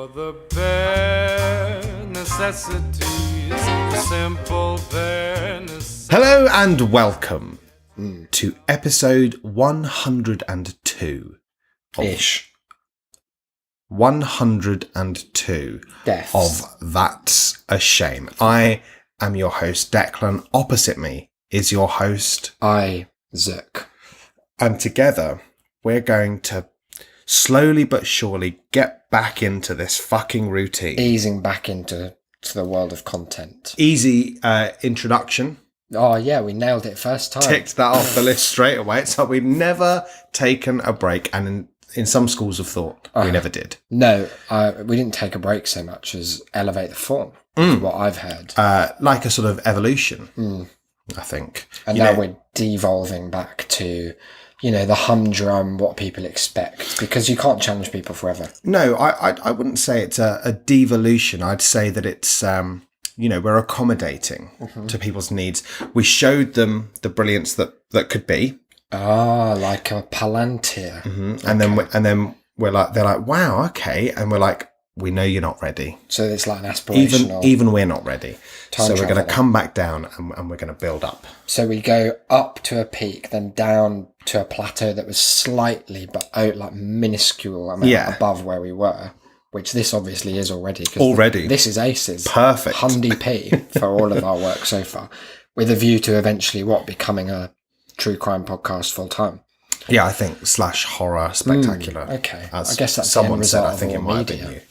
For the bare necessities, the simple bare necessities. Hello and welcome to episode 102. Ish. 102 Deaths. of That's a Shame. I am your host, Declan. Opposite me is your host. Isaac. And together, we're going to slowly but surely get back into this fucking routine. Easing back into the world of content. Easy introduction. Oh, yeah, we nailed it first time. Ticked that off the list straight away. It's like we've never taken a break. And in some schools of thought, we never did. No, we didn't take a break so much as elevate the form, from what I've heard. Like a sort of evolution, I think. And now we're devolving back to, the humdrum, what people expect, because you can't challenge people forever. No, I wouldn't say it's a devolution. I'd say that it's, we're accommodating to people's needs. We showed them the brilliance that could be. Ah, like a Palantir. And then we're like, they're like, wow, okay. And we're like, we know you're not ready. So it's like an aspirational. Even we're not ready. So we're going to traveller. come back down and we're going to build up. So we go up to a peak, then down to a plateau that was slightly, but minuscule amount above where we were, which this obviously is already. This is aces. Perfect. Hundy P for all of our work so far, with a view to eventually becoming a true crime podcast full time. Yeah, I think / horror spectacular. Okay. As I guess that's someone the end said. result I think of it all might media. have been you.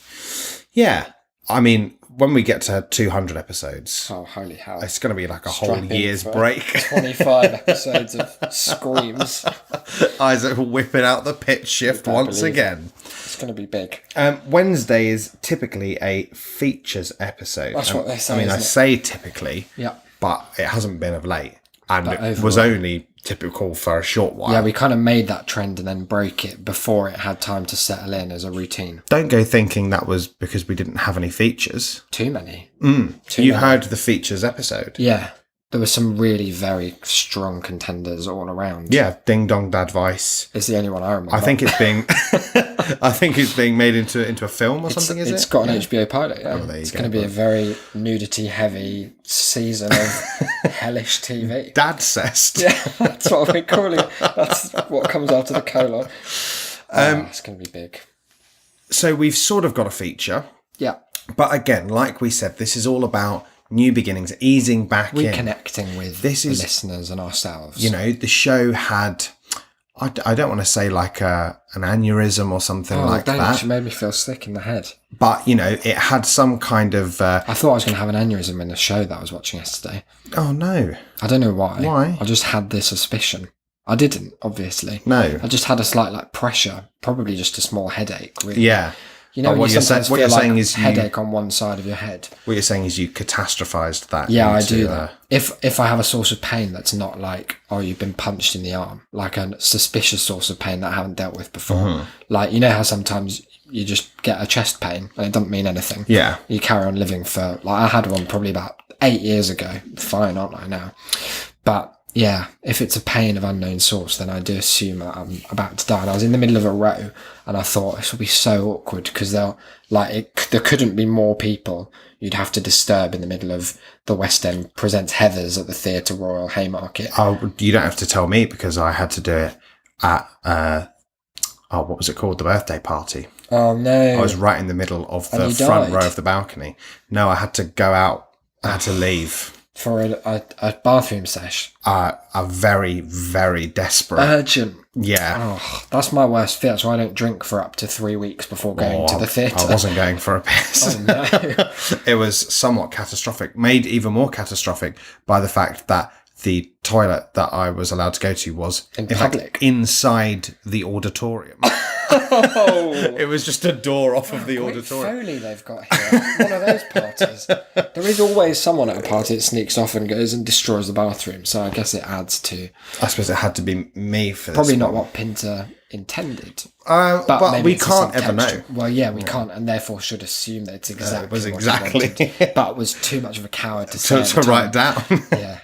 Yeah, I mean, when we get to 200 episodes, Oh, holy hell. it's going to be like a Strap whole in year's for break. 25 episodes of screams. Isaac whipping out the pitch shift once believe it. again. It's going to be big. Wednesday is typically a features episode. That's what they say, I mean, I isn't it? say typically, Yeah. but it hasn't been of late. And But it was only typical for a short while. Yeah, we kind of made that trend and then broke it before it had time to settle in as a routine. Don't go thinking that was because we didn't have any features. Too many. You heard the features episode. Yeah. There were some really very strong contenders all around. Yeah, Ding Dong Dad Vice. It's the only one I remember. I think it's being made into a film or something, is it? It's got an HBO pilot, yeah. there you It's go. going to be a very nudity-heavy season of hellish TV. Dadcest. Yeah, that's what we're calling it. That's what comes after the colon. It's going to be big. So we've sort of got a feature. Yeah. But again, like we said, this is all about new beginnings, easing back in. Reconnecting with the listeners and ourselves. The show had, I don't want to say like an aneurysm or something like that. It made me feel sick in the head. But, it had some kind of... I thought I was going to have an aneurysm in the show that I was watching yesterday. oh, no. I don't know why. Why? I just had this suspicion. I didn't, obviously. No. I just had a slight pressure, probably just a small headache. Really. Yeah. When what you you're sometimes saying feel like is headache on one side of your head. What you're saying is you catastrophized that. Yeah, I into, do that. If I have a source of pain that's not like, oh, you've been punched in the arm, like a suspicious source of pain that I haven't dealt with before. Like, how sometimes you just get a chest pain and it doesn't mean anything. Yeah. You carry on living for, I had one probably about 8 years ago. Fine, aren't I now? But yeah, if it's a pain of unknown source, then I do assume that I'm about to die. And I was in the middle of a row and I thought this will be so awkward because there couldn't be more people you'd have to disturb in the middle of the West End presents Heathers at the Theatre Royal Haymarket. Oh, you don't have to tell me because I had to do it at, what was it called? The birthday party. Oh no. I was right in the middle of the front row of the balcony. No, I had to go out. I had to leave. For a bathroom sesh. A very, very desperate. Urgent. Yeah. Oh, that's my worst fear. That's why I don't drink for up to 3 weeks before going to the theatre. I wasn't going for a piss. Oh, no. It was somewhat catastrophic, made even more catastrophic by the fact that the toilet that I was allowed to go to was In fact, public? inside the auditorium. Oh. It was just a door off of the Great auditorium. Foley they've got here. One of those parties. There is always someone at a party that sneaks off and goes and destroys the bathroom. So I guess it adds to... I suppose it had to be me for this. Probably not what Pinter intended. But maybe we it's a can't ever know. subtextual- Well, yeah, we can't, and therefore should assume that it's exactly was what he exactly. wanted, but was too much of a coward to say. to at the write time. down. Yeah.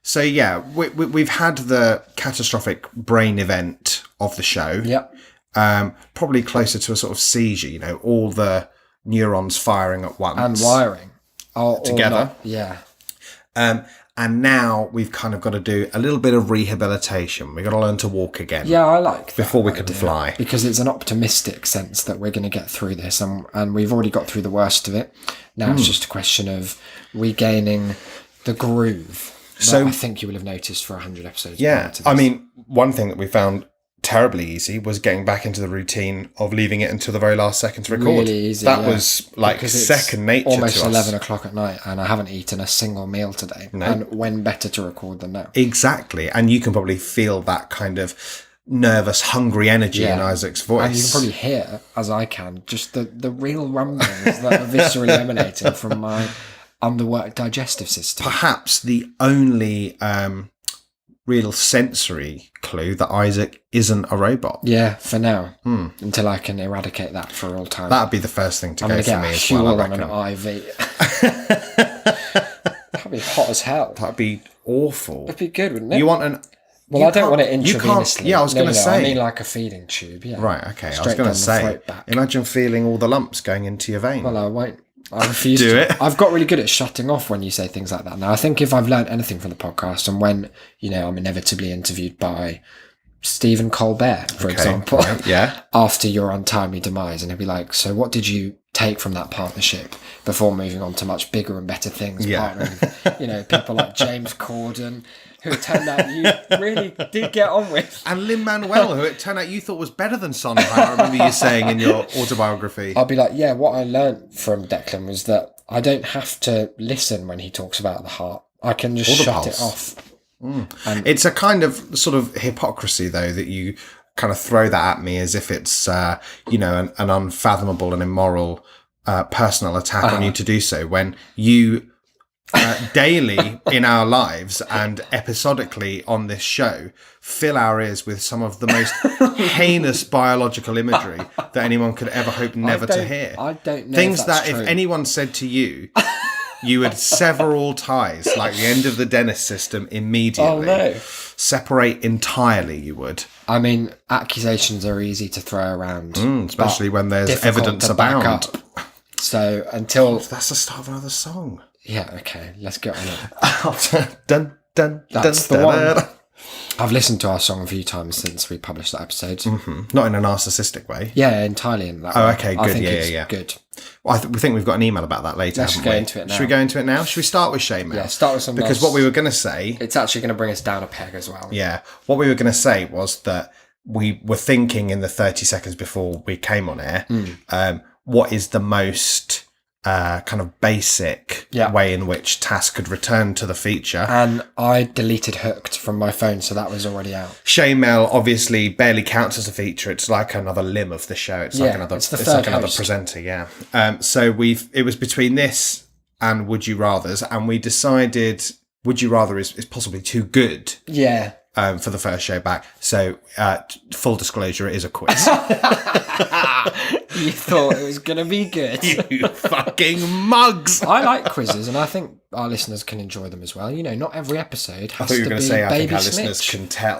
So yeah, we've had the catastrophic brain event of the show. Yep. probably closer to a sort of seizure, you know, all the neurons firing at once. And wiring. Together. Yeah. And now we've kind of got to do a little bit of rehabilitation. We've got to learn to walk again. Yeah, I like that before we can idea, fly. because it's an optimistic sense that we're going to get through this, and we've already got through the worst of it. Now it's just a question of regaining the groove. So I think you will have noticed for 100 episodes. Yeah, I mean, one thing that we found terribly easy was getting back into the routine of leaving it until the very last second to record. Really easy. That was like because second nature almost to us. 11 o'clock at night, and I haven't eaten a single meal today. No. And when better to record than now? Exactly, and you can probably feel that kind of nervous, hungry energy in Isaac's voice. And you can probably hear, as I can, just the real rumblings that are viscerally emanating from my underworked digestive system. Perhaps the only real sensory clue that Isaac isn't a robot. Yeah, for now. Until I can eradicate that for all time. That'd be the first thing to I'm go going to for get me a as well, I fuel on reckon. an IV. That'd be hot as hell. That'd be awful. It'd be good, wouldn't it? You want an... Well, I don't want it intravenously. Yeah, I was going to say. I mean like a feeding tube, yeah. Right, okay. I was Straight going down to the say, throat back. imagine feeling all the lumps going into your vein. Well, I won't. I refuse Do to. it. I've got really good at shutting off when you say things like that. Now, I think if I've learned anything from the podcast, and when, you know, I'm inevitably interviewed by Stephen Colbert, for example, right, yeah. after your untimely demise, and he'll be like, so what did you take from that partnership before moving on to much bigger and better things, partnering with, you know, people like James Corden, who it turned out you really did get on with. And Lin-Manuel, who it turned out you thought was better than Sondheim, I remember you saying in your autobiography. I'll be like, yeah, what I learned from Declan was that I don't have to listen when he talks about the heart. I can just shut it off. It's a kind of sort of hypocrisy, though, that you kind of throw that at me as if it's, you know, an unfathomable and immoral personal attack on you to do so, when you daily in our lives and episodically on this show fill our ears with some of the most heinous biological imagery that anyone could ever hope never to hear. I don't know Things if that's that true. if anyone said to you, you would sever all ties, like the end of the Dennis system immediately. Oh, no. Separate entirely, you would. I mean, accusations are easy to throw around. Especially but when there's difficult evidence to back abound. up. So until... That's the start of another song. Yeah, okay, let's get on it. Dun, dun, That's dun, the dun, one. dun. I've listened to our song a few times since we published that episode. Not in a narcissistic way. Yeah, entirely in that Oh, way. okay, I good, think yeah, it's yeah. good. Well, we think we've got an email about that later, Let's haven't go we? into it now. Should we go into it now? Should we start with shame mail? Yeah, start with some Because what we were going to say... It's actually going to bring us down a peg as well. Yeah. What we were going to say was that we were thinking in the 30 seconds before we came on air, what is the most kind of basic way in which Task could return to the feature. And I deleted Hooked from my phone, so that was already out. Shame mail obviously barely counts as a feature. It's like another limb of the show. It's like another. It's the It's third like another host. presenter. Yeah. So it was between this and Would You Rather's, and we decided Would You Rather is possibly too good. Yeah. For the first show back. So, full disclosure, it is a quiz. You thought it was going to be good. You fucking mugs! I like quizzes, and I think our listeners can enjoy them as well. You know, not every episode I has thought you were to going be to say, I think baby our snitch. listeners can tell.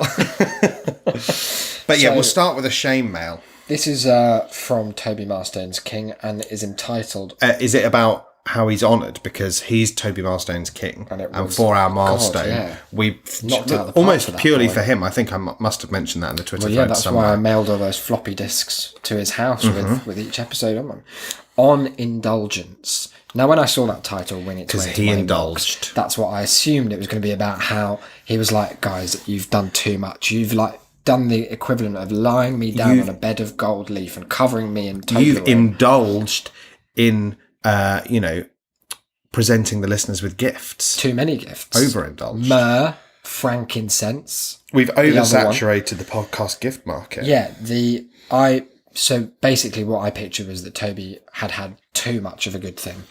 But yeah, So- we'll start with a shame mail. This is from Toby Marstone's King, and is entitled... Is it about how he's honoured because he's Toby Marstone's king, And it and was- for our milestone, yeah. we Knocked out the park almost for that purely boy. for him. I think I must have mentioned that in the Twitter Well, yeah, thread that's somewhere. why I mailed all those floppy disks to his house with each episode on them. On Indulgence. Now, when I saw that title, Wing Its 'Cause Way into he My indulged. Inbox, that's what I assumed it was going to be about. How he was like, guys, you've done too much. You've like done the equivalent of lying me down on a bed of gold leaf and covering me in You've Toblerone. indulged in, presenting the listeners with gifts. Too many gifts. Overindulged. Myrrh, frankincense. We've other one. oversaturated the podcast gift market. Yeah, so basically what I pictured was that Toby had too much of a good thing.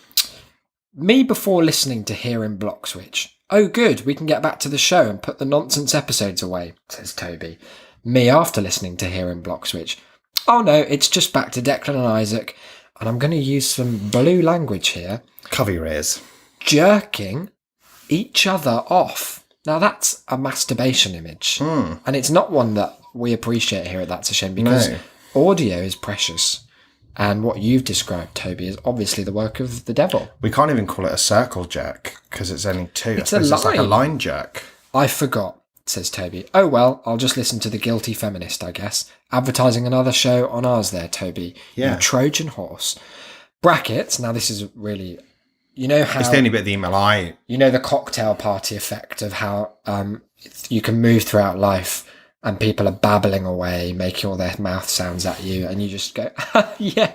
Me before listening to Here in Block Switch. Oh good, we can get back to the show and put the nonsense episodes away, says Toby. Me after listening to Here in Block Switch. Oh no, it's just back to Declan and Isaac, and I'm going to use some blue language here. Cover your ears. Jerking each other off. Now that's a masturbation image. And it's not one that we appreciate here at That's a Shame, because No. audio is precious. And what you've described, Toby, is obviously the work of the devil. We can't even call it a circle jerk because it's only two. It's I suppose a it's like a line. line jerk. I forgot, says Toby. Oh, well, I'll just listen to The Guilty Feminist, I guess. Advertising another show on ours there, Toby. Yeah. You Trojan horse. Brackets. Now, this is really... You know how... It's the only bit of the email You know the cocktail party effect of how you can move throughout life and people are babbling away, making all their mouth sounds at you, and you just go, yeah,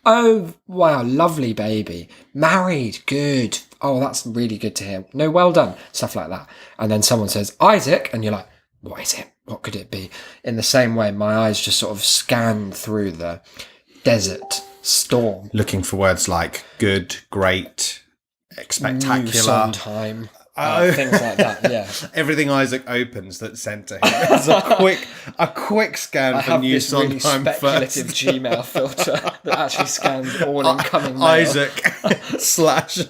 oh, wow, lovely baby. Married, good. Oh, that's really good to hear. No, well done. Stuff like that. And then someone says, Isaac, and you're like, what is it? What could it be? In the same way, my eyes just sort of scan through the desert storm. looking for words like good, great, spectacular. New sometime. Things like that, yeah. Everything Isaac opens that's sent to him is a quick scan I for have new this really Sondheim speculative first. Gmail filter that actually scans all incoming mail. Isaac slash.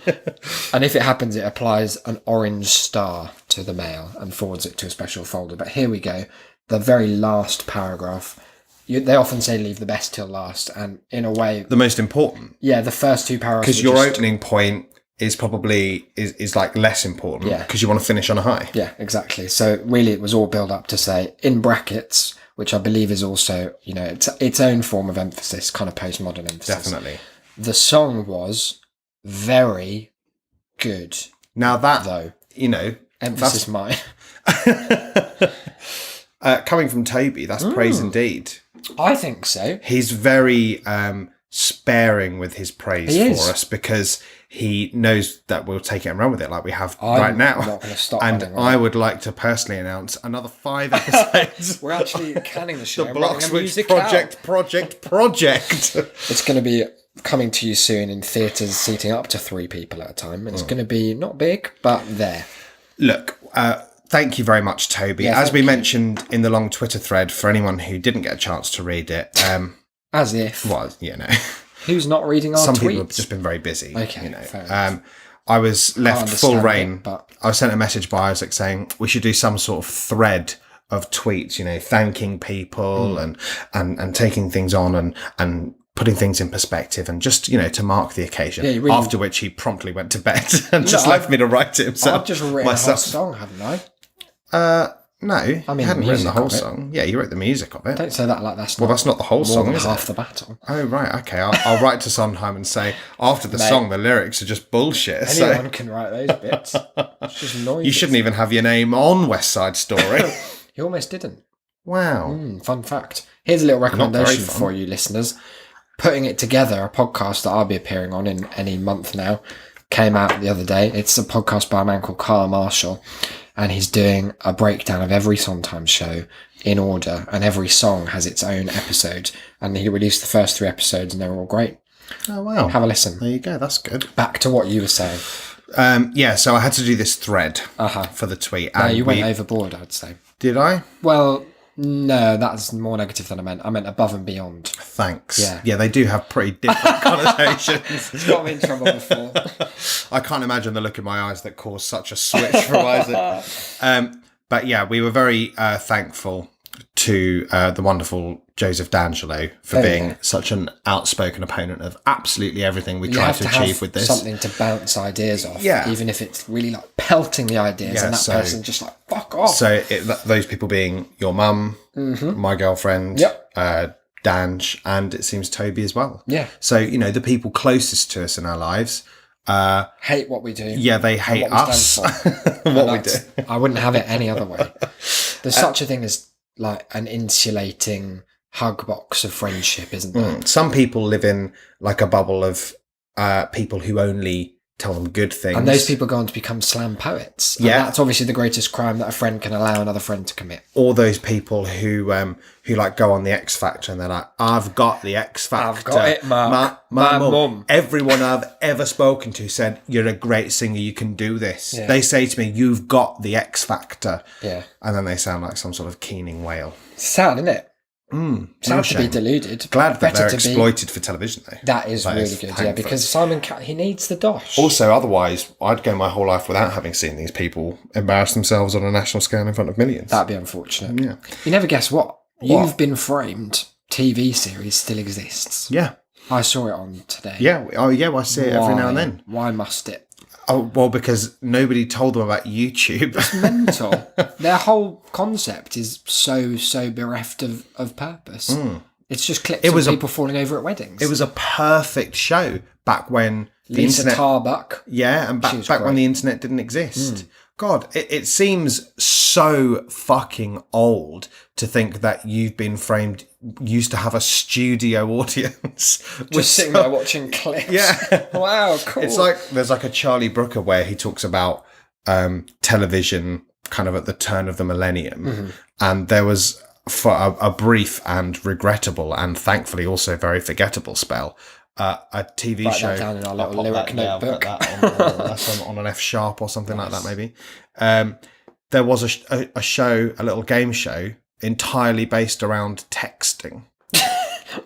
And if it happens, it applies an orange star to the mail and forwards it to a special folder. But here we go. The very last paragraph. They often say leave the best till last. And in a way... The most important. Yeah, the first two paragraphs... Because your opening point is probably is like less important because you want to finish on a high. Yeah, exactly. So really it was all built up to say in brackets, which I believe is also, you know, its own form of emphasis, kind of postmodern emphasis. Definitely. The song was very good. Now that, though, you know... Emphasis mine. Coming from Toby, that's praise indeed. I think so. He's very sparing with his praise for us because he knows that we'll take it and run with it like we have right now. I'm not going to stop and running, I would like to personally announce another 5 episodes. We're actually canning the show. The Block Switch project. It's going to be coming to you soon in theatres seating up to 3 people at a time. And it's going to be not big, but there. Look, thank you very much, Toby. Yeah, as we mentioned in the long Twitter thread, for anyone who didn't get a chance to read it... As if. Well, you know... Who's not reading our tweets? Some people have just been very busy. Okay, you know. fair enough. I was left full rein. But... I was sent a message by Isaac saying we should do some sort of thread of tweets, you know, thanking people and taking things on and putting things in perspective and just, you know, to mark the occasion. Yeah, really... After which he promptly went to bed and just left me to write it himself. I've just written a whole song, haven't I? No, I mean, you hadn't written the whole song. Yeah, you wrote the music of it. Don't say that like that's well, that's not the whole song, is half it? the battle. Oh, right, okay. I'll write to Sondheim and say, after the song, the lyrics are just bullshit. Anyone can write those bits. It's just noise. You shouldn't even have your name on West Side Story. You almost didn't. Wow. Fun fact. Here's a little recommendation for you listeners. Putting It Together, a podcast that I'll be appearing on in any month now, came out the other day. It's a podcast by a man called Carl Marshall. And he's doing a breakdown of every Sondheim show in order, and every song has its own episode. And he released the first 3 episodes, and they were all great. Oh, wow. Have a listen. There you go. That's good. Back to what you were saying. So I had to do this thread for the tweet. No, you went overboard, I'd say. Did I? Well, no, that's more negative than I meant. I meant above and beyond. Thanks. Yeah, they do have pretty different connotations. It's got me in trouble before. I can't imagine the look in my eyes that caused such a switch from Isaac. But yeah, we were very thankful to the wonderful Joseph D'Angelo for being such an outspoken opponent of absolutely everything we tried to achieve with this. Something to bounce ideas off, even if it's really like pelting the ideas and that person just like, fuck off. So those people being your mum, my girlfriend, Dange, and it seems Toby as well. Yeah. So, you know, the people closest to us in our lives... hate what we do. Yeah, they hate us. What we do. I wouldn't have it any other way. There's such a thing as like an insulating hug box of friendship, isn't there? Some people live in like a bubble of people who only tell them good things. And those people go on to become slam poets. And that's obviously the greatest crime that a friend can allow another friend to commit. Or those people who like go on the X Factor and they're like, I've got the X Factor. I've got it, Mark. My mum. Everyone I've ever spoken to said, you're a great singer, you can do this. Yeah. They say to me, you've got the X Factor. Yeah. And then they sound like some sort of keening whale. Sad, isn't it? Sad to be deluded. Glad that they're exploited for television, though. That is really good, because Simon he needs the dosh. Also, otherwise, I'd go my whole life without having seen these people embarrass themselves on a national scale in front of millions. That'd be unfortunate. Yeah. You never guess what? You've been framed TV series still exists. Yeah. I saw it on today. Yeah. Oh, yeah. Well, I see it every now and then. Why must it? Oh, well, because nobody told them about YouTube. It's mental. Their whole concept is so bereft of purpose. It's just clips of people falling over at weddings. It was a perfect show back when the Lisa internet... Tarbuck. Yeah, and back when the internet didn't exist. God, it seems so fucking old to think that You've Been Framed used to have a studio audience. Just sitting there watching clips. Yeah. Wow, cool. It's like, there's like a Charlie Brooker where he talks about television kind of at the turn of the millennium. And there was, for a brief and regrettable and thankfully also very forgettable spell, a TV Write show. that down in our little lyric notebook. That's on an F sharp or something like that, maybe. There was a show, a little game show, entirely based around texting.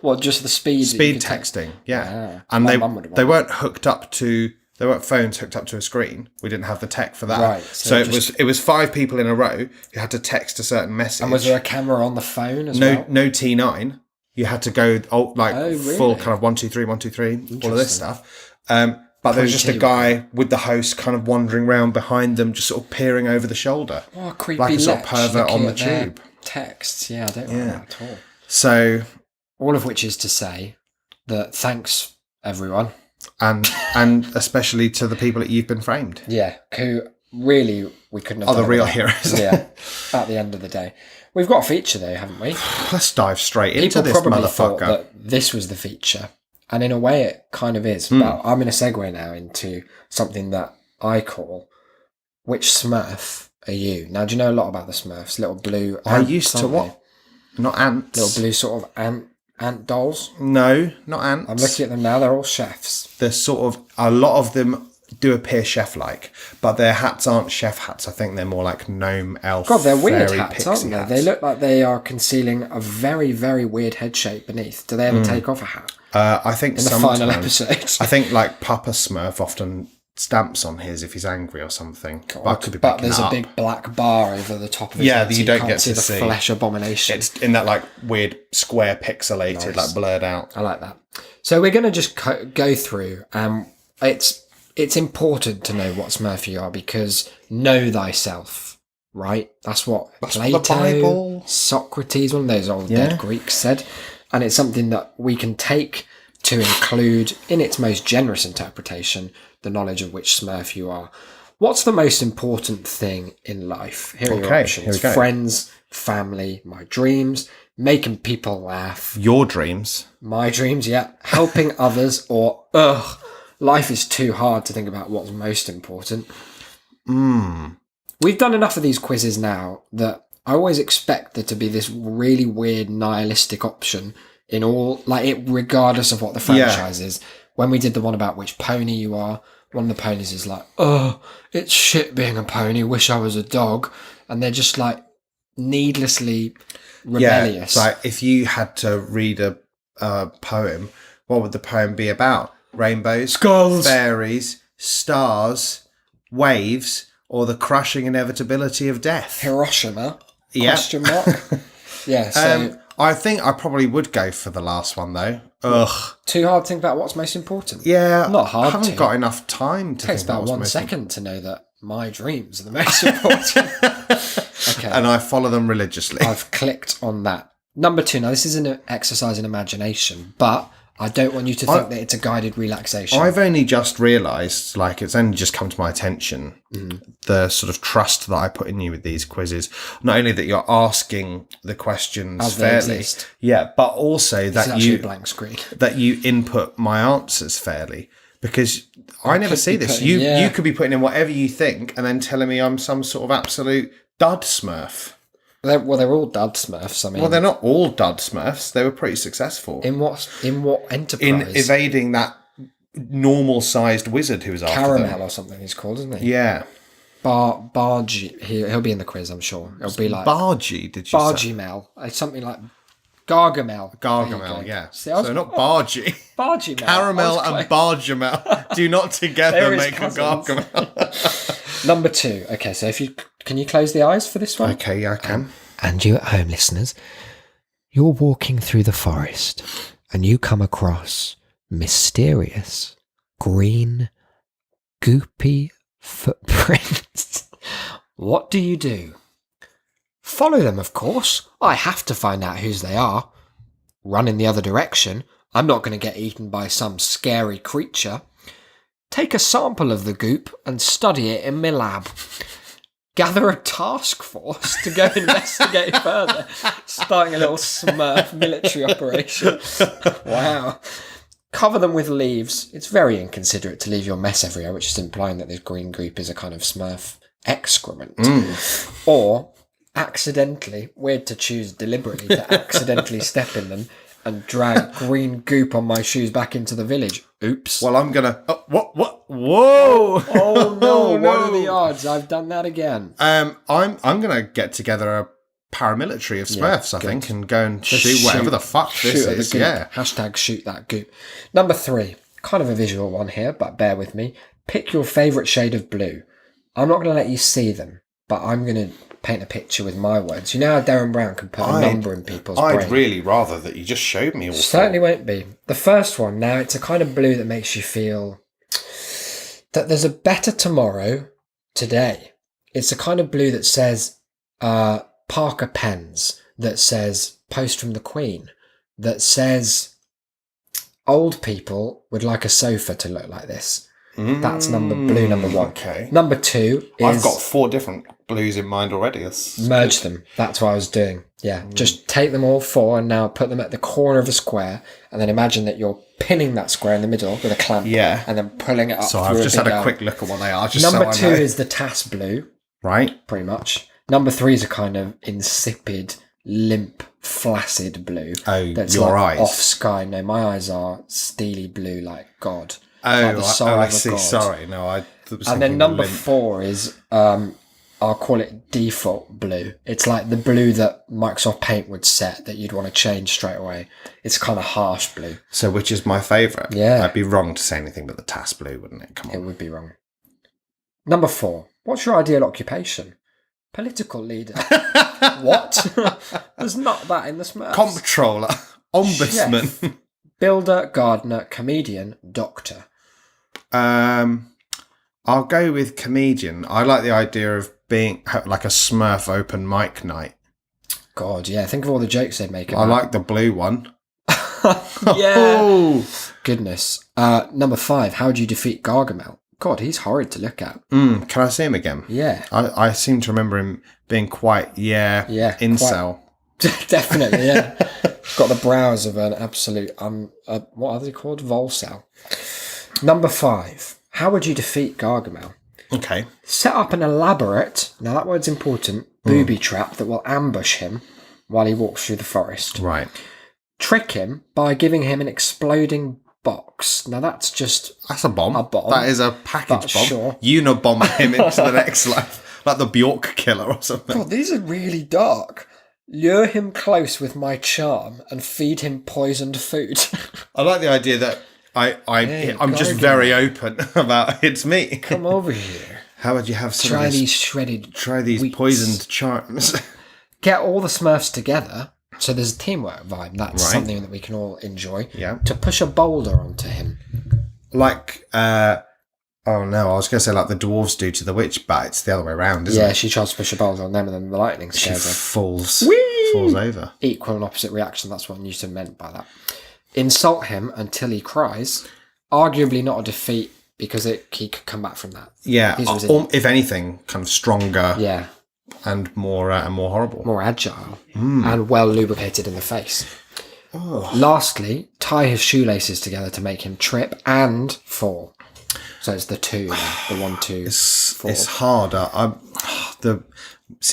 Well, just the speed texting, yeah. And they weren't hooked up to. There weren't phones hooked up to a screen. We didn't have the tech for that. Right. So it was 5 people in a row who had to text a certain message. And was there a camera on the phone as well? No T9. You had to go really? full kind of 1, 2, 3, 1, 2, 3, all of this stuff. But there was just a guy with the host kind of wandering around behind them, just sort of peering over the shoulder. Oh, a creepy like a sort of lech pervert on the looking at tube. their texts. Yeah, I don't like that at all. So, all of which is to say that thanks, everyone. And especially to the people that You've Been Framed. Yeah, who really we couldn't have are the real heroes. Yeah, at the end of the day. We've got a feature though, haven't we? Let's dive straight into this probably motherfucker. thought that this was the feature. And in a way it kind of is. But I'm going to segue now into something that I call, which Smurf are you? Now, do you know a lot about the Smurfs? Little blue ants, I used to what? Not ants. Little blue sort of ant dolls? No, not ants. I'm looking at them now, they're all chefs. They're sort of, a lot of them do appear chef-like, but their hats aren't chef hats. I think they're more like gnome, elf, God, they're weird fairy, hats, pixie aren't they? hats. They look like they are concealing a very, very weird head shape beneath. Do they ever take off a hat? I think In the final episode. I think like Papa Smurf often stamps on his if he's angry or something. But there's a big black bar over the top of his head, that so you don't can't get to the see. flesh abomination. It's in that like weird square pixelated, like blurred out. I like that. So we're going to just go through. It's important to know what Smurf you are because know thyself, right? That's what Plato, the Bible. Socrates, one of those old dead Greeks said. And it's something that we can take to include, in its most generous interpretation, the knowledge of which Smurf you are. What's the most important thing in life? Here are your options. Here we go. Friends, family, my dreams, making people laugh. Your dreams. My dreams, yeah. Helping others or, life is too hard to think about what's most important. We've done enough of these quizzes now that I always expect there to be this really weird nihilistic option in all, like it, regardless of what the franchise is. When we did the one about which pony you are, one of the ponies is like, it's shit being a pony, wish I was a dog. And they're just like needlessly rebellious. Yeah, like if you had to read a poem, what would the poem be about? Rainbows, Skulls, fairies, stars, waves, or the crushing inevitability of death? Hiroshima? Yeah. Question mark? Yeah, so... I think I probably would go for the last one, though. Ugh. Too hard to think about what's most important? Yeah. Not hard I haven't to. got enough time to It takes think about about what's 1 most second to know that my dreams are the most important. Okay. And I follow them religiously. I've clicked on that. Number 2. Now, this is an exercise in imagination, but I don't want you to think that it's a guided relaxation. I've only just realised, like, it's only just come to my attention, the sort of trust that I put in you with these quizzes. Not only that you're asking the questions As they fairly, exist. yeah, but also It's that actually a blank screen. that you input my answers fairly. Because I never see this. putting- You yeah. you could be putting in whatever you think and then telling me I'm some sort of absolute dud smurf. They're all dud Smurfs. I mean, Well, they're not all dud smurfs. They were pretty successful in what enterprise? in evading that normal-sized wizard who was after Caramel them. or something he's called, isn't he? Yeah. Bargy. He'll be in the quiz, I'm sure. It'll be like Bargy, did you say? Bargy Mel. It's something like Gargamel. There you Gargamel, go. yeah. See, I was- So not Bargy. Bargy Mel. Caramel I was and Bargamel do not together They're his make a cousins. Gargamel. Number 2. Okay, so can you close the eyes for this one? Okay, yeah, I can. And you at home, listeners, You're walking through the forest and you come across mysterious, green, goopy footprints. What do you do? Follow them, of course. I have to find out whose they are. Run in the other direction. I'm not going to get eaten by some scary creature. Take a sample of the goop and study it in my lab. Gather a task force to go investigate further. Starting a little Smurf military operation. Wow. Cover them with leaves. It's very inconsiderate to leave your mess everywhere, which is implying that this green goop is a kind of Smurf excrement. Or accidentally, weird to choose deliberately, to accidentally step in them and drag green goop on my shoes back into the village. Oops. Well, I'm gonna. What? Whoa! Oh no! No. What are the odds? I've done that again. I'm gonna get together a paramilitary of Smurfs, I think, and go and shoot whatever the fuck this is. Yeah. Hashtag shoot that goop. Number 3. Kind of a visual one here, but bear with me. Pick your favourite shade of blue. I'm not going to let you see them, but I'm going to paint a picture with my words. You know how Darren Brown can put a number in people's brain? I'd really rather that you just showed me all Certainly won't be. The first one, now, it's a kind of blue that makes you feel that there's a better tomorrow today. It's a kind of blue that says Parker pens, that says post from the Queen, that says old people would like a sofa to look like this. That's blue number 1. Okay. Number 2 is... I've got 4 different blues in mind already. Merge them. That's what I was doing. Yeah. Just take them all 4 and now put them at the corner of a square, and then imagine that you're pinning that square in the middle with a clamp. Yeah. And then pulling it up So through I've just had a big quick look at what they are. Just Number so I 2 know. is the Tas blue. Right. Pretty much. Number 3 is a kind of insipid, limp, flaccid blue. Oh, that's your like eyes. off sky. No, my eyes are steely blue like God. Oh, like the soul I of a see. god. Sorry. No, I was And then thinking number limp. 4 is, I'll call it default blue. It's like the blue that Microsoft Paint would set that you'd want to change straight away. It's kind of harsh blue. So which is my favourite? Yeah. I'd be wrong to say anything but the Tas blue, wouldn't it? Come It on. would be wrong. Number 4. What's your ideal occupation? Political leader. What? There's not that in the Smurfs. Comptroller. Ombudsman. Chef, builder, gardener, comedian, doctor. I'll go with comedian. I like the idea of being like a Smurf open mic night. God, yeah. Think of all the jokes they'd make I about like the blue one. Yeah. Oh. Goodness. Number 5. How do you defeat Gargamel? God, he's horrid to look at. Can I see him again? Yeah. I seem to remember him being quite, incel. Definitely, yeah. Got the brows of an absolute, what are they called? Volcel. Number 5. How would you defeat Gargamel? Okay. Set up an elaborate, now that word's important, booby trap that will ambush him while he walks through the forest. Right. Trick him by giving him an exploding box. Now that's a bomb. A bomb. That is a package But bomb. sure. Unabomber him into the next life. Like the Bjork killer or something. God, these are really dark. Lure him close with my charm and feed him poisoned food. I like the idea that I'm just Gargamel. very open about it's me. Come over here. How would you have some Try of this, these shredded. try these wheats. poisoned charms? Get all the Smurfs together. So there's a teamwork vibe. That's Right. something that we can all enjoy. Yeah. To push a boulder onto him. Like, oh no, I was going to say like the dwarves do to the witch, but it's the other way around, isn't Yeah, it? she tries to push a boulder on them and then the lightning She scares her. falls over. Equal and opposite reaction. That's what Newton meant by that. Insult him until he cries. Arguably not a defeat because he could come back from that. Yeah, He's resilient. if anything, kind of stronger Yeah. and more horrible. More agile and well lubricated in the face. Lastly, tie his shoelaces together to make him trip and fall. So it's the 2, the 1, 2, 4. It's harder.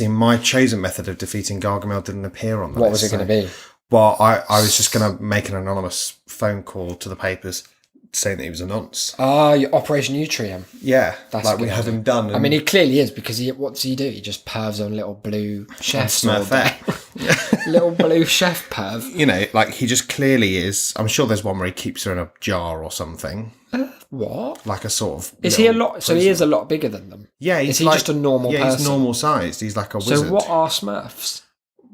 My chosen method of defeating Gargamel didn't appear on the What list, was it going to be? Well, I was just going to make an anonymous phone call to the papers saying that he was a nonce. Your Operation Utrium. Yeah, That's like a we good had idea. him done. I mean, he clearly is because what does he do? He just pervs on little blue chefs all day. Little blue chef perv. You know, like he just clearly is. I'm sure there's one where he keeps her in a jar or something. What? Like a sort of. Is he a lot? So he is a lot bigger than them. Yeah, he's Is he like, just a normal yeah, person? he's normal sized. He's like a wizard. So what are Smurfs?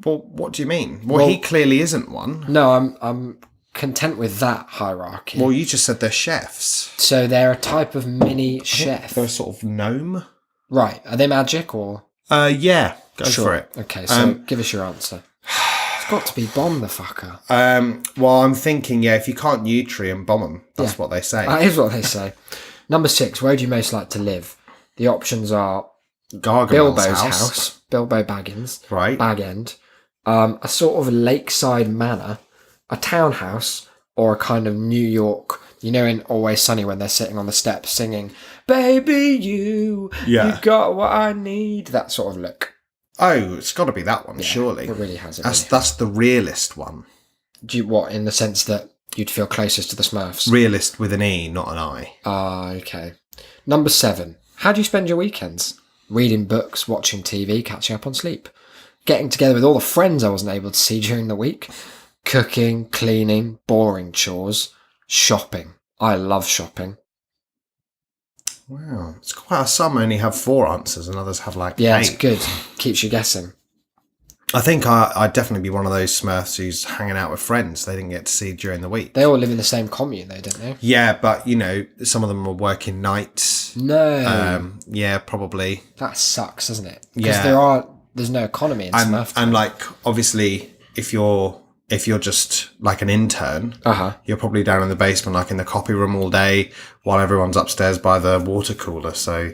Well, what do you mean? Well, he clearly isn't one. No, I'm content with that hierarchy. Well, you just said they're chefs. So they're a type of mini chef. They're a sort of gnome. Right. Are they magic or? Yeah, go for it. Okay, so give us your answer. It's got to be bomb the fucker. Well, I'm thinking, if you can't nutrient, bomb them. That's what they say. That is what they say. Number 6, where do you most like to live? The options are Gargamel's Bilbo's house. house, Bilbo Baggins, Right. Bag End, a sort of lakeside manor, a townhouse, or a kind of New York, in Always Sunny when they're sitting on the steps singing, "Baby, you got what I need," that sort of look. Oh, it's got to be that one, surely. It really has. That's the realist one. Do you, what, in the sense that you'd feel closest to the Smurfs? Realist with an E, not an I. Okay. Number 7. How do you spend your weekends? Reading books, watching TV, catching up on sleep. Getting together with all the friends I wasn't able to see during the week. Cooking, cleaning, boring chores. Shopping. I love shopping. Wow. It's quite some only have 4 answers and others have like 8. It's good. Keeps you guessing. I think I'd definitely be one of those Smurfs who's hanging out with friends they didn't get to see during the week. They all live in the same commune though, don't they? Yeah, but, some of them are working nights. No. Yeah, probably. That sucks, doesn't it? Because Yeah. there's no economy in Smurf. And like, obviously, if you're just like an intern, you're probably down in the basement, like in the copy room all day while everyone's upstairs by the water cooler. So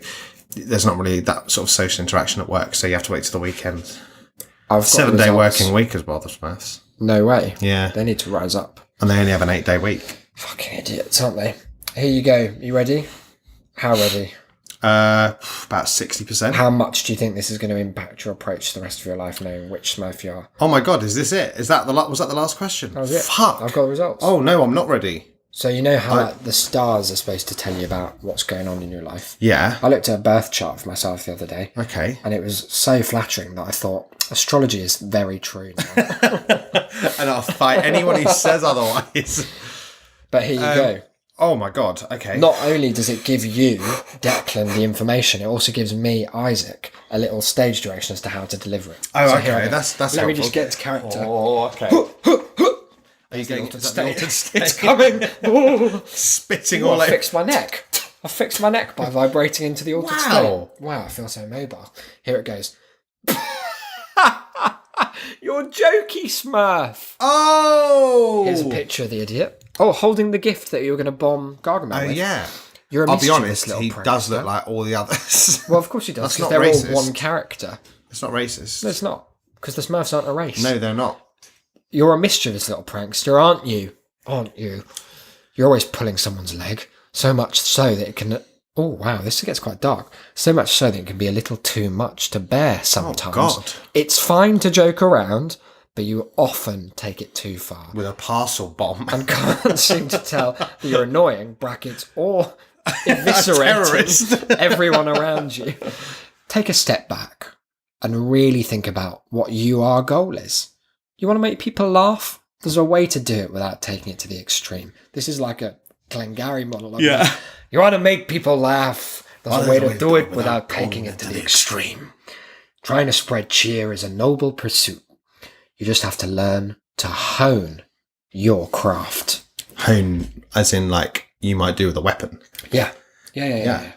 there's not really that sort of social interaction at work. So you have to wait till the weekend. I've got 7-day results. working week as well, the Smurfs. No way. Yeah. They need to rise up. And they only have an 8-day week. Fucking idiots, aren't they? Here you go. You ready? How ready? About 60%. How much do you think this is going to impact your approach to the rest of your life, knowing which Smurf you are? Oh my God, is this it? Was that the last question? That was it. Fuck. I've got the results. Oh no, I'm not ready. So you know how like, the stars are supposed to tell you about what's going on in your life? Yeah. I looked at a birth chart for myself the other day. Okay. And it was so flattering that I thought, astrology is very true now. And I'll fight anyone who says otherwise. But here you go. Oh my God, okay. Not only does it give you, Declan, the information, it also gives me, Isaac, a little stage direction as to how to deliver it. Oh, So okay, here I go. that's Let me helpful. just get to character. Oh, okay. Are you going to the altered state? It's coming. Oh. Spitting Ooh, all I over. fixed my neck. I fixed my neck by vibrating into the altered Wow. state. Wow, I feel so mobile. Here it goes. You're jokey, Smurf. Oh! Here's a picture of the idiot. Oh, holding the gift that you were going to bomb Gargamel Oh, with. yeah. You're a I'll be mischievous honest, little he prankster. does look like all the others. Well, of course he does, That's because not they're racist. all one character. It's not racist. No, it's not, because the Smurfs aren't a race. No, they're not. You're a mischievous little prankster, aren't you? Aren't you? You're always pulling someone's leg, so much so that it can... Oh, wow, this gets quite dark. So much so that it can be a little too much to bear sometimes. Oh, God. It's fine to joke around, but you often take it too far. With a parcel bomb. And can't seem to tell that you're annoying, brackets, or eviscerating everyone around you. Take a step back and really think about what your goal is. You want to make people laugh? There's a way to do it without taking it to the extreme. This is like a Glengarry monologue. Yeah. You want to make people laugh? There's a way to do it without taking it to the extreme. Trying to spread cheer is a noble pursuit. You just have to learn to hone your craft. Hone, as in, like, you might do with a weapon. Yeah,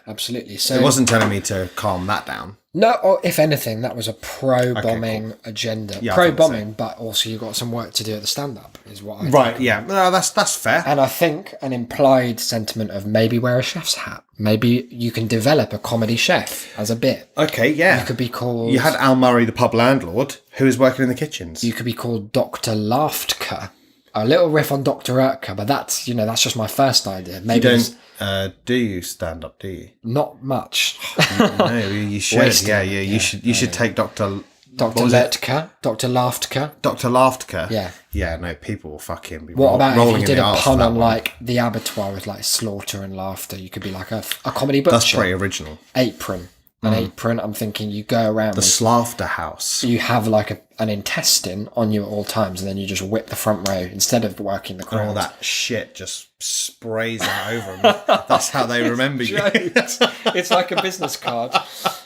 absolutely. So It wasn't telling me to calm that down. no, or if anything, that was a pro-bombing agenda. Yeah, I Pro-bombing, but also you've got some work to do at the stand-up, is what I think. Right, yeah. No, that's fair. And I think an implied sentiment of maybe wear a chef's hat. Maybe you can develop a comedy chef as a bit. Okay, yeah. You could be called... You had Al Murray, the pub landlord, who was working in the kitchens. You could be called Dr. Laughter. A little riff on Dr. Urtka, but that's just my first idea. Maybe you it's don't, do you stand up, do you? not much. No, you should. Wasting Yeah, it, you should. You should take Dr. Dr. Letka, Dr. Laughter. Dr. Laughter. Yeah. Yeah, no, people will fucking be What about rolling if you in did the a arse pun for that on one. like the abattoir with like slaughter and laughter? You could be like a comedy butcher. That's pretty original. Apron. An apron. I'm thinking you go around The with, Slaughter House. you have like an intestine on you at all times, and then you just whip the front row instead of working the crowd. All that shit just sprays out over them. That's how they remember you. It's like a business card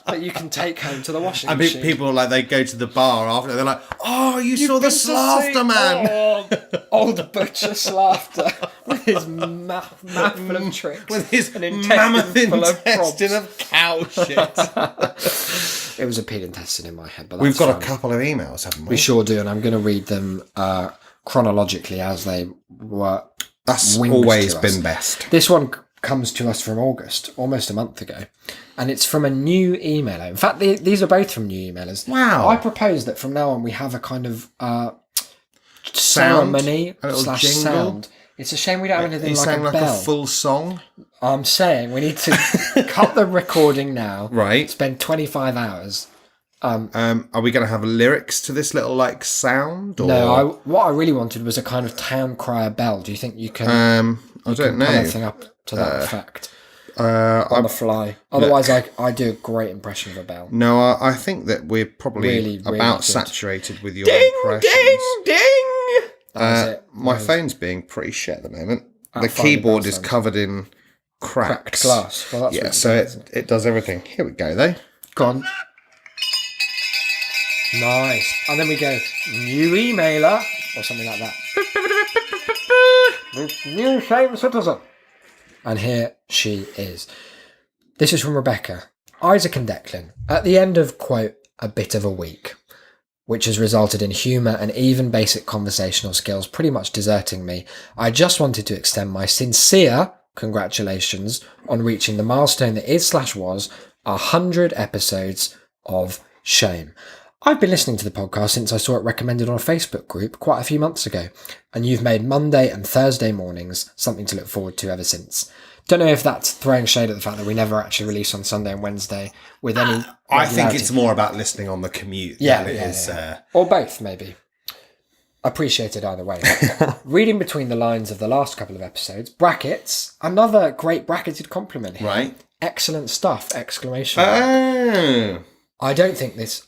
that you can take home to the washing And machine. people like they go to the bar after, they're like, "Oh, you saw the Slaughter man." Oh, old butcher Slaughter with his mouth full of tricks, With his an mammoth full of intestine probs. of cow shit. It was a pig intestine in my head, but We've that's got fine. a couple of emails, haven't we? We sure do, and I'm going to read them chronologically as they were. That's winged always to us. been best. This one comes to us from August, almost a month ago, and it's from a new emailer. In fact, these are both from new emailers. Wow. I propose that from now on we have a kind of ceremony A little / jingle? sound. It's a shame we don't have anything You like sang a like bell. a full song, I'm saying we need to cut the recording now. right? Spend 25 hours. Are we going to have lyrics to this little like sound? Or? No, what I really wanted was a kind of town crier bell. Do you think you can? I don't Put know. anything up to that effect on I the fly. Otherwise, I do a great impression of a bell. No, I think that we're probably Really, really about good. saturated with your impressions. ding! That was it. My phone's being pretty shit at the moment. I'll The find the keyboard bell is sound. covered in Cracked cracks. glass. Well, that's Yeah, what so it is. it does everything. Here we go, though. Gone. Nice. And then we go, new emailer, or something like that. New same citizen. And here she is. This is from Rebecca. Isaac and Declan. At the end of, quote, a bit of a week, which has resulted in humour and even basic conversational skills pretty much deserting me, I just wanted to extend my sincere congratulations on reaching the milestone that is / was 100 episodes of Shame. I've been listening to the podcast since I saw it recommended on a Facebook group quite a few months ago, and you've made Monday and Thursday mornings something to look forward to ever since. Don't know if that's throwing shade at the fact that we never actually release on Sunday and Wednesday with any I think regularity. it's more about listening on the commute Yeah, than it yeah, is. yeah. Or both, maybe. Appreciated either way. Reading between the lines of the last couple of episodes, brackets, another great bracketed compliment here. Right. Excellent stuff! Exclamation mark. Oh. I don't think this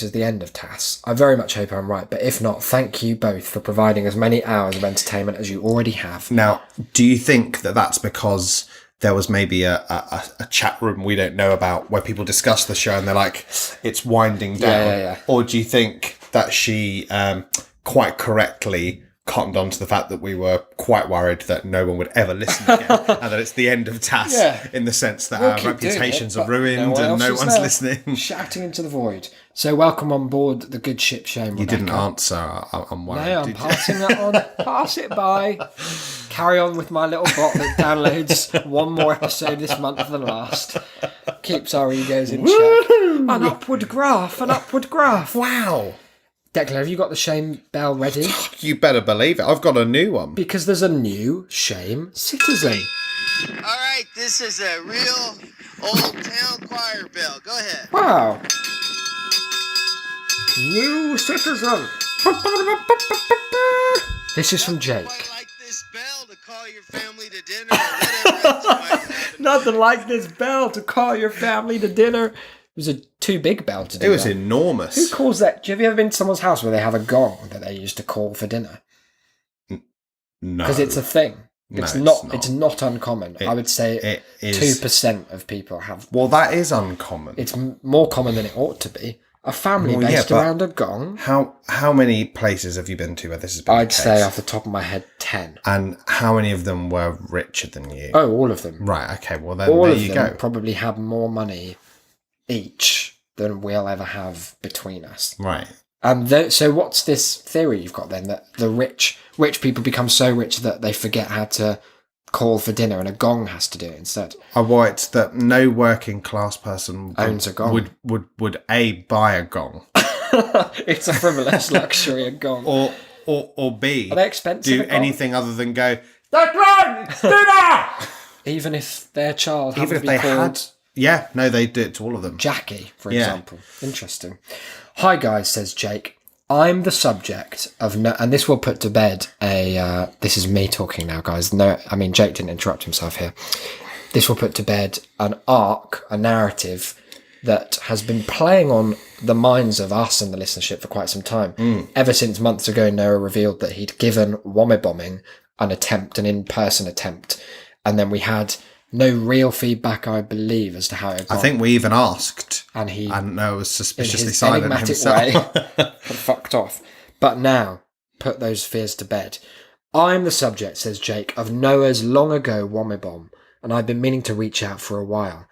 is the end of TAS. I very much hope I'm right, but if not, thank you both for providing as many hours of entertainment as you already have. Now, do you think that that's because there was maybe a chat room we don't know about where people discuss the show and they're like, it's winding down? Yeah. Or do you think that she quite correctly cottoned on to the fact that we were quite worried that no one would ever listen again and that it's the end of TAS in the sense that our Keep doing reputations it, are but ruined and no else is one's there. listening? Shouting into the void. So welcome on board the good ship Shame. You didn't answer. I'm worried. No, I'm did you? passing that on. Pass it by. Carry on with my little bot that downloads one more episode this month than last. Keeps our egos in check. An upward graph. Wow. Declan, have you got the Shame bell ready? You better believe it. I've got a new one. Because there's a new Shame citizen. All right, this is a real old town choir bell. Go ahead. Wow. New citizen. This is from Jake. Quite like this bell to call your family to dinner or whatever else you might have. Nothing like this bell to call your family to dinner. It was a too big bell to do It was that. enormous. Who calls that? Have you ever been to someone's house where they have a gong that they use to call for dinner? No. Because it's a thing. No, It's it's not. not. It's not uncommon. I would say it is. 2% of people have. Well, that is uncommon. It's more common than it ought to be. A family Well, yeah, based but- around a gong. How many places have you been to where this has been I'd the say case? off the top of my head, 10. And how many of them were richer than you? Oh, all of them. Right, okay, well then All there of you them go. probably have more money each than we'll ever have between us. Right. And so what's this theory you've got then, that the rich people become so rich that they forget how to call for dinner and a gong has to do it instead? Well, it's that no working class person Owns a gong. would A, buy a gong, It's a frivolous luxury, a gong. or B, Are they expensive, do a gong? anything other than go, Even if their child even happened if to be they called had... Yeah, no, they do it to all of them. Jackie, for Yeah. example. Interesting. Hi guys, says Jake. I'm the subject of no, and this will put to bed this is me talking now, guys. No, I mean Jake didn't interrupt himself here. This will put to bed an arc, a narrative that has been playing on the minds of us and the listenership for quite some time. Ever since months ago, Noah revealed that he'd given Wommer bombing an in-person attempt. And then we had no real feedback, I believe, as to how it got. I think we even asked. And he, Noah was suspiciously in his silent enigmatic himself. way, had fucked off. But now, put those fears to bed. I'm the subject, says Jake, of Noah's long ago Wommer bomb, and I've been meaning to reach out for a while.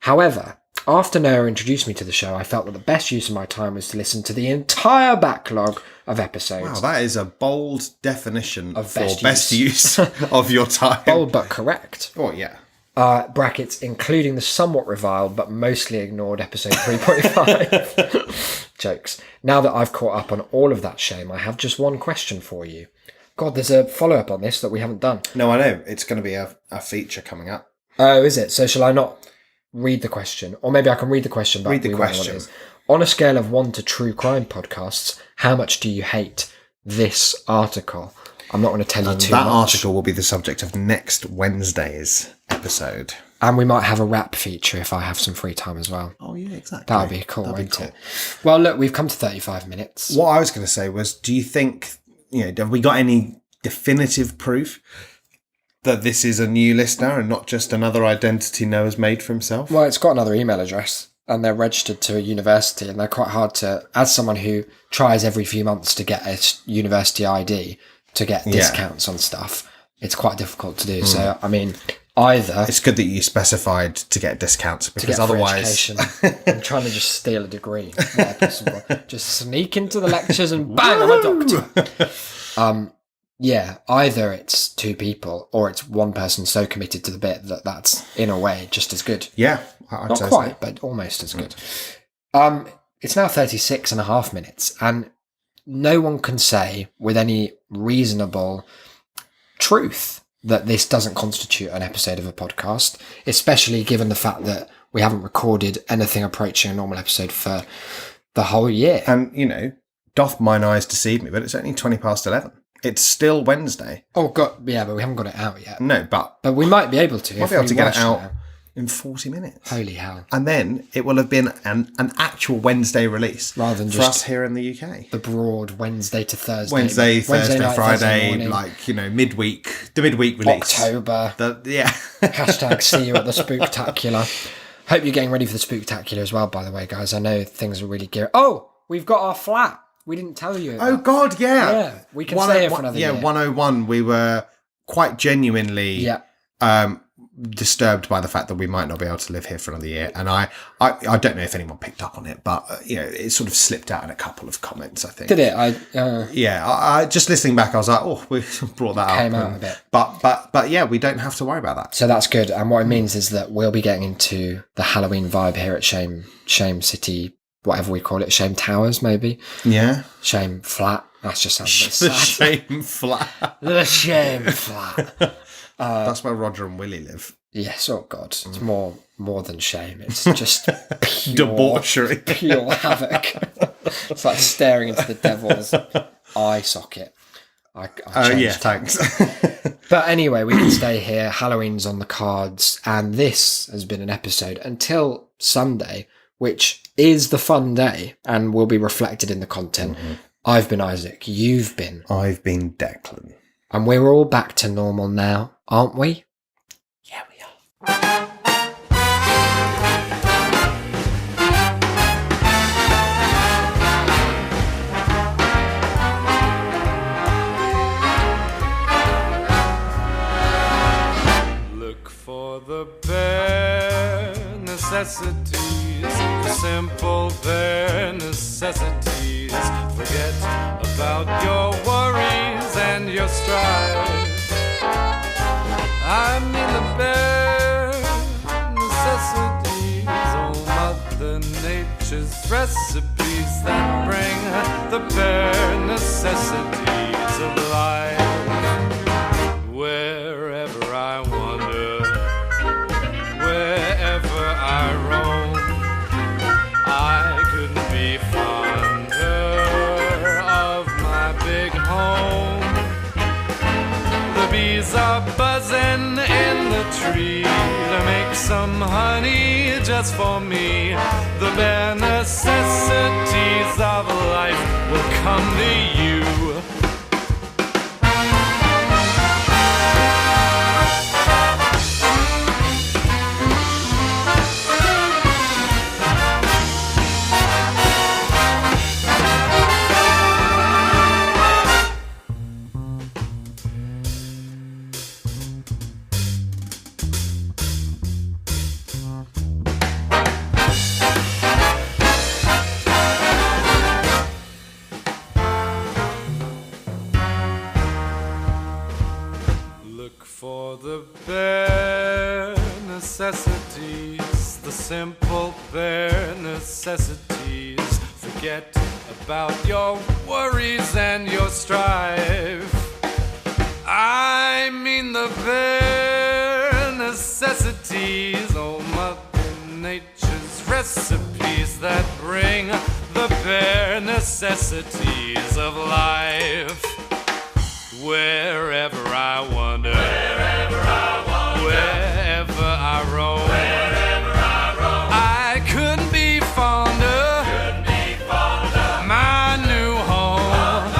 However, after Noah introduced me to the show, I felt that the best use of my time was to listen to the entire backlog of episodes. Wow, that is a bold definition Of for best best use of your time. Bold but correct. Oh, yeah. Brackets, including the somewhat reviled but mostly ignored episode 3.5. Jokes. Now that I've caught up on all of that shame, I have just one question for you. God, there's a follow-up on this that we haven't done. No, I know. It's going to be a feature coming up. Oh, is it? So shall I not read the question? Or maybe I can read the question, but Read the we won't know what question. it is. On a scale of 1 to true crime podcasts, how much do you hate this article? I'm not going to tell you too That much. article will be the subject of next Wednesday's episode. And we might have a rap feature if I have some free time as well. Oh, yeah, exactly. That would be cool, That'd be wouldn't cool. it? Well, look, we've come to 35 minutes. What I was going to say was, do you think, have we got any definitive proof that this is a new listener and not just another identity Noah's made for himself? Well, it's got another email address and they're registered to a university and they're quite hard to, as someone who tries every few months to get a university ID to get discounts on stuff, it's quite difficult to do. So, I mean, either It's good that you specified to get discounts, to because get free otherwise... education, I'm trying to just steal a degree where possible. Just sneak into the lectures and bang, I'm a doctor. Yeah, either it's two people or it's one person so committed to the bit that that's, in a way, just as good. Yeah, I'd Not say quite, so. but almost as good. It's now 36 and a half minutes, and no one can say with any reasonable truth that this doesn't constitute an episode of a podcast, especially given the fact that we haven't recorded anything approaching a normal episode for the whole year. And, doth mine eyes deceive me, but it's only 20 past 11. It's still Wednesday. Oh, God, yeah, but we haven't got it out yet. No, but But we might be able to. we'll if be able we to get rush it out now. in 40 minutes. Holy hell. And then it will have been an actual Wednesday release Rather than for just us here in the UK. The broad Wednesday to Thursday. Thursday, night, Friday, morning, midweek, the midweek release. October. Yeah. Hashtag see you at the Spooktacular. Hope you're getting ready for the Spooktacular as well, by the way, guys. I know things are really geared. Oh, we've got our flat. We didn't tell you. Oh, God, yeah. Yeah, we can stay here for another year. 101, we were quite genuinely disturbed by the fact that we might not be able to live here for another year. And I don't know if anyone picked up on it, but, it sort of slipped out in a couple of comments, I think. Did it? I just listening back, I was like, oh, we brought that up. Came out a bit. But yeah, we don't have to worry about that. So that's good. And what it means is that we'll be getting into the Halloween vibe here at Shame City, whatever we call it, Shame Towers, maybe. Yeah. Shame Flat. That's just sounds a bit The sad. Shame Flat. The Shame Flat. That's where Roger and Willie live. Yes, oh God. It's more than shame. It's just pure Debauchery. pure havoc. It's like staring into the devil's eye socket. I changed that. Thanks. But anyway, we can stay here. Halloween's on the cards, and this has been an episode until Sunday, which is the fun day and will be reflected in the content. I've been Isaac. You've been. I've been Declan. And we're all back to normal now, aren't we? Yeah, we are. Look for the bare necessities, the simple bare necessities. Forget about your worries and your strife. I mean the bare necessities, oh Mother Nature's recipes that bring the bare necessities of life. Wherever I wander, wherever I roam, I couldn't be fonder of my big home. The bees are buzzing in the tree to make some honey just for me. The bare necessities of life will come to you. Look for the bare necessities, the simple bare necessities. Forget about your worries and your strife. I mean the bare necessities, oh Mother Nature's recipes that bring the bare necessities of life. Wherever I wander, wherever I roam, I couldn't be fonder, my new home.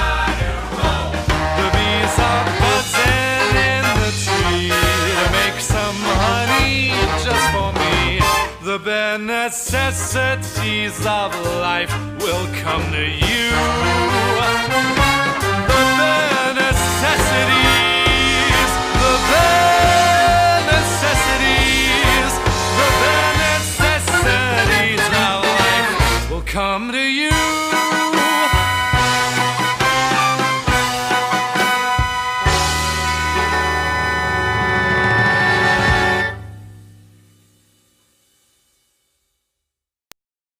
The bees are buzzing in the tree to make some honey just for me. The bare necessities of life will come to you.